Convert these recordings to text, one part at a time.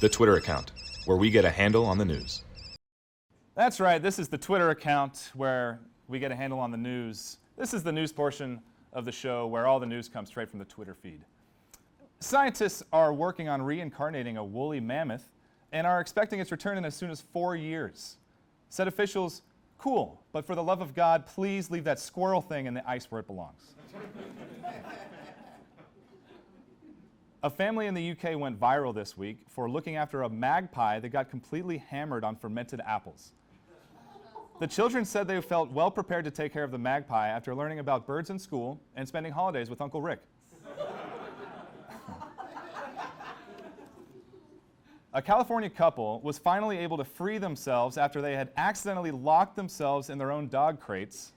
the Twitter account, where we get a handle on the news. That's right, this is the Twitter account where we get a handle on the news. This is the news portion of the show where all the news comes straight from the Twitter feed. Scientists are working on reincarnating a woolly mammoth and are expecting its return in as soon as 4 years. Said officials, cool, but for the love of God, please leave that squirrel thing in the ice where it belongs. A family in the UK went viral this week for looking after a magpie that got completely hammered on fermented apples. The children said they felt well prepared to take care of the magpie after learning about birds in school and spending holidays with Uncle Rick. A California couple was finally able to free themselves after they had accidentally locked themselves in their own dog crates.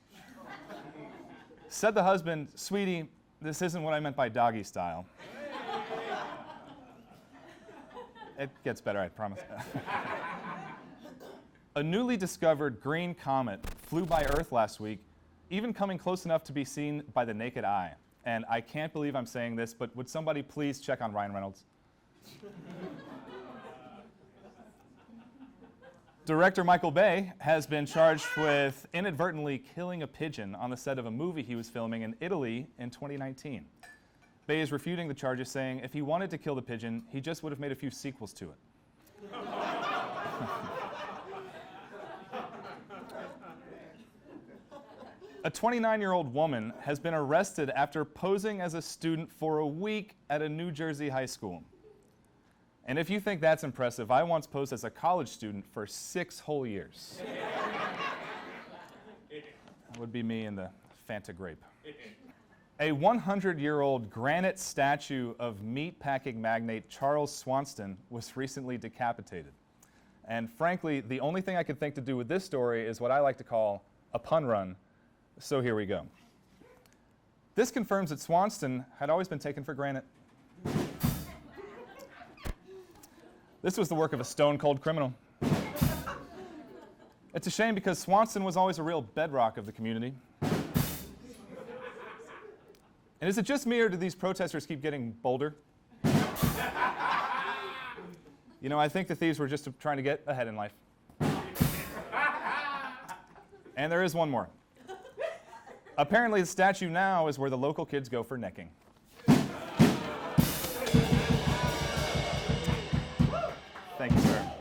Said the husband, "Sweetie, this isn't what I meant by doggy style." It gets better, I promise. A newly discovered green comet flew by Earth last week, even coming close enough to be seen by the naked eye. And I can't believe I'm saying this, but would somebody please check on Ryan Reynolds? Director Michael Bay has been charged with inadvertently killing a pigeon on the set of a movie he was filming in Italy in 2019. Bay is refuting the charges, saying if he wanted to kill the pigeon, he just would have made a few sequels to it. A 29-year-old woman has been arrested after posing as a student for a week at a New Jersey high school. And if you think that's impressive, I once posed as a college student for 6 whole years. That would be me in the Fanta grape. A 100-year-old granite statue of meatpacking magnate Charles Swanston was recently decapitated. And frankly, the only thing I could think to do with this story is what I like to call a pun run. So here we go. This confirms that Swanston had always been taken for granted. This was the work of a stone-cold criminal. It's a shame because Swanston was always a real bedrock of the community. And is it just me, or do these protesters keep getting bolder? You know, I think the thieves were just trying to get ahead in life. And there is one more. Apparently, the statue now is where the local kids go for necking. Thank you, sir.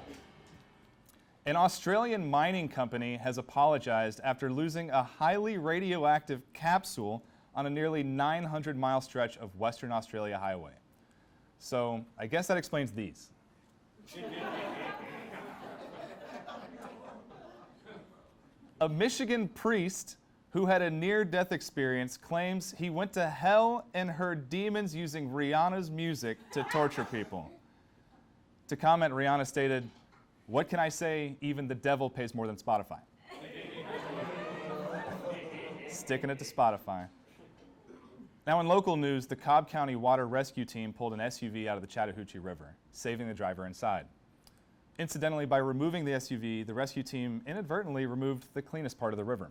An Australian mining company has apologized after losing a highly radioactive capsule on a nearly 900-mile stretch of Western Australia highway. So I guess that explains these. A Michigan priest who had a near-death experience claims he went to hell and heard demons using Rihanna's music to torture people. To comment, Rihanna stated, "What can I say? Even the devil pays more than Spotify." Sticking it to Spotify. Now in local news, the Cobb County Water Rescue Team pulled an SUV out of the Chattahoochee River, saving the driver inside. Incidentally, by removing the SUV, the rescue team inadvertently removed the cleanest part of the river.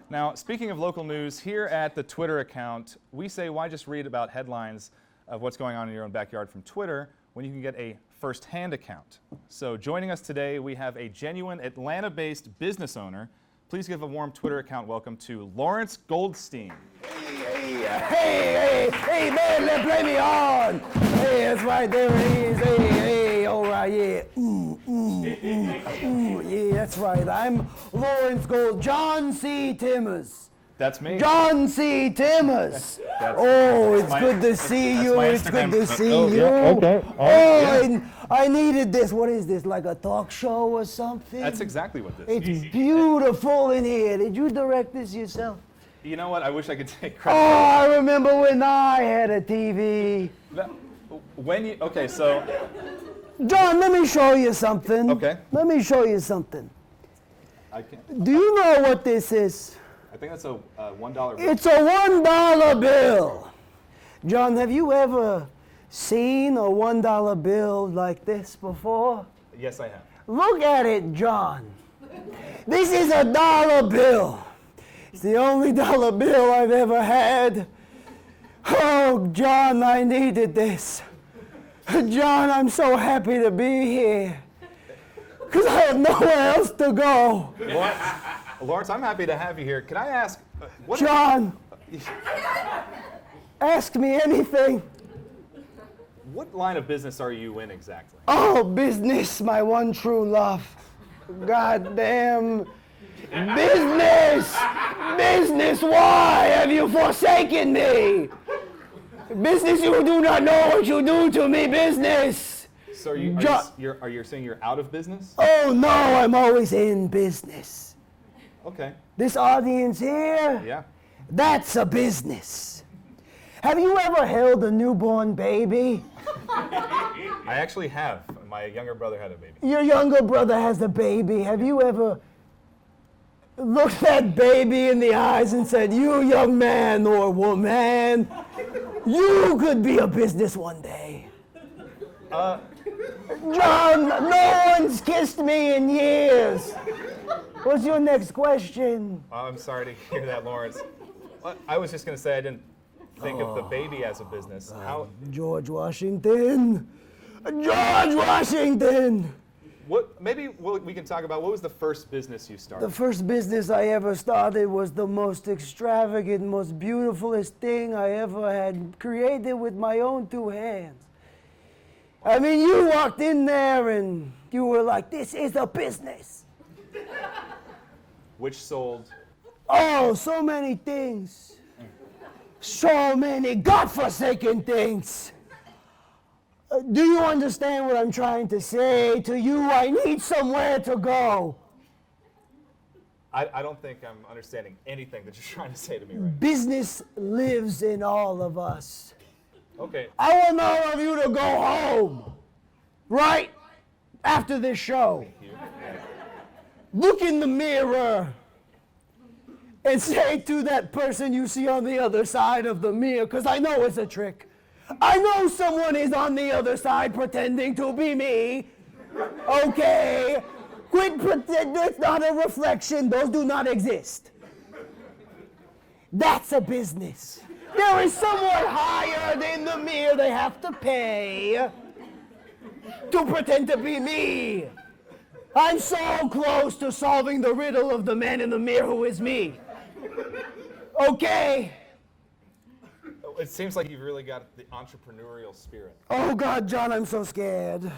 Now, speaking of local news, here at the Twitter account, we say why just read about headlines of what's going on in your own backyard from Twitter when you can get a first-hand account. So joining us today, we have a genuine Atlanta-based business owner. Please give a warm Twitter account welcome to Lawrence Goldstein. Hey, man, let's play me on. Hey, that's right, there it is. Hey, all right, yeah. Yeah, that's right. I'm Lawrence Gold, John C. Timmers. That's me. John C. Timmers. It's good to see you. It's good to see you. Yeah, okay. I needed this. What is this, like a talk show or something? That's exactly what this is. It's beautiful in here. Did you direct this yourself? You know what? I wish I could take Oh, credit. I remember when I had a TV. Okay, so. John, let me show you something. Okay. Let me show you something. I can't. Do you know what this is? I think that's a $1 bill. It's a $1 bill. John, have you ever seen a $1 bill like this before? Yes, I have. Look at it, John. This is a dollar bill. It's the only dollar bill I've ever had. Oh, John, I needed this. John, I'm so happy to be here. Because I have nowhere else to go. Lawrence, I'm happy to have you here. Can I ask, what? John, ask me anything. What line of business are you in exactly? Oh, business, my one true love. Goddamn business! Business, why have you forsaken me? Business, you do not know what you do to me, business. So are you saying you're out of business? Oh no, I'm always in business. Okay. This audience here, Yeah. that's a business. Have you ever held a newborn baby? I actually have. My younger brother had a baby. Your younger brother has a baby. Have you ever looked that baby in the eyes and said, you young man or woman, you could be a business one day? John, no one's kissed me in years. What's your next question? I'm sorry to hear that, Lawrence. I was just going to say I didn't think of the baby as a business. George Washington. George Washington! Maybe we can talk about what was the first business you started? The first business I ever started was the most extravagant, most beautifulest thing I ever had created with my own two hands. I mean, you walked in there and you were like, this is a business. Which sold? Oh, so many things. So many godforsaken things. Do you understand what I'm trying to say to you? I need somewhere to go. I don't think I'm understanding anything that you're trying to say to me right now. Business lives in all of us. Okay. I want all of you to go home right after this show. Look in the mirror and say to that person you see on the other side of the mirror, because I know it's a trick. I know someone is on the other side pretending to be me. Okay? Quit pretending. It's not a reflection. Those do not exist. That's a business. There is someone higher than the mirror they have to pay to pretend to be me. I'm so close to solving the riddle of the man in the mirror who is me. Okay? It seems like you've really got the entrepreneurial spirit. Oh God, John, I'm so scared.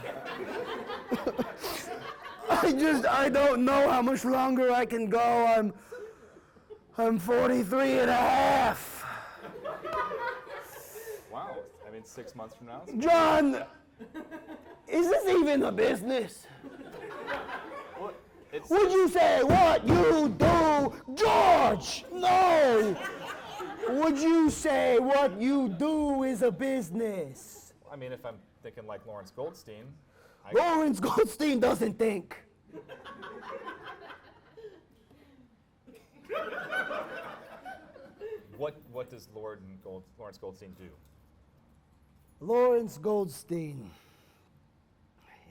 I don't know how much longer I can go. I'm 43 and a half. Wow. I mean, 6 months from now? John, is this even a business? Well, Would you say what you do, George? No. Would you say what you do is a business? I mean, if I'm thinking like Lawrence Goldstein. Lawrence Goldstein doesn't think. What does Lawrence Goldstein do? Lawrence Goldstein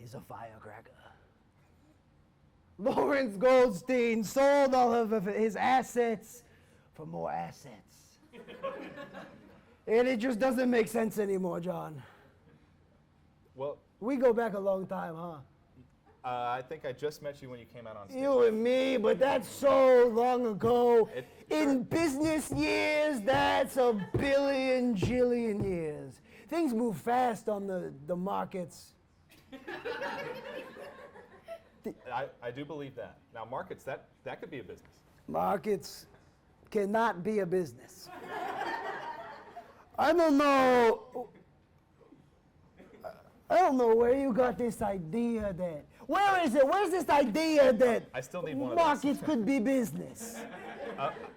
is a firecracker. Lawrence Goldstein sold all of his assets for more assets. And it just doesn't make sense anymore, John. Well, We go back a long time, huh? I think I just met you when you came out on stage. You and me, but that's so long ago. In business years, that's a billion, jillion years. Things move fast on the markets. I do believe that. Now, markets, that could be a business. Markets cannot be a business. I don't know where you got this idea that. Where is it? Where's this idea that I still need one of markets those. could be business?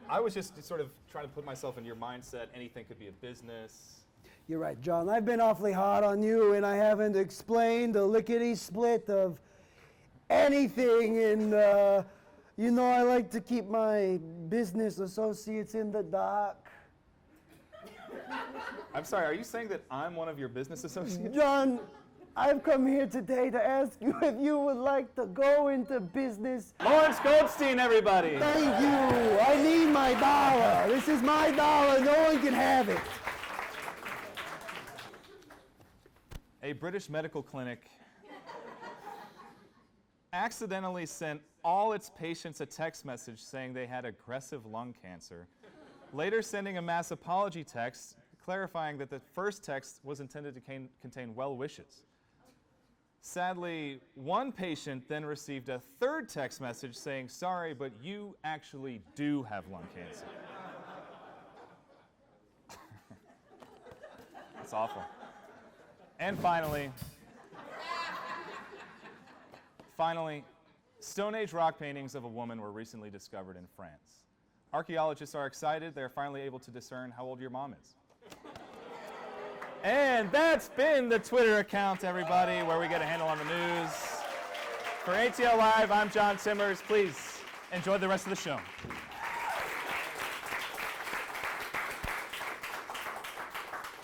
I was just sort of trying to put myself in your mindset. Anything could be a business. You're right, John. I've been awfully hard on you, and I haven't explained the lickety-split of anything. And, I like to keep my business associates in the dark. I'm sorry, are you saying that I'm one of your business associates? John, I've come here today to ask you if you would like to go into business. Lawrence Goldstein, everybody! Thank you. I need my dollar. This is my dollar. No one can have it. a British medical clinic accidentally sent all its patients a text message saying they had aggressive lung cancer, later sending a mass apology text clarifying that the first text was intended to contain well wishes. Sadly, one patient then received a third text message saying, "Sorry, but you actually do have lung cancer." That's awful. And finally, Stone Age rock paintings of a woman were recently discovered in France. Archaeologists are excited they're finally able to discern how old your mom is. And that's been the Twitter account, everybody, where we get a handle on the news. For ATL Live, I'm John Simmers. Please enjoy the rest of the show.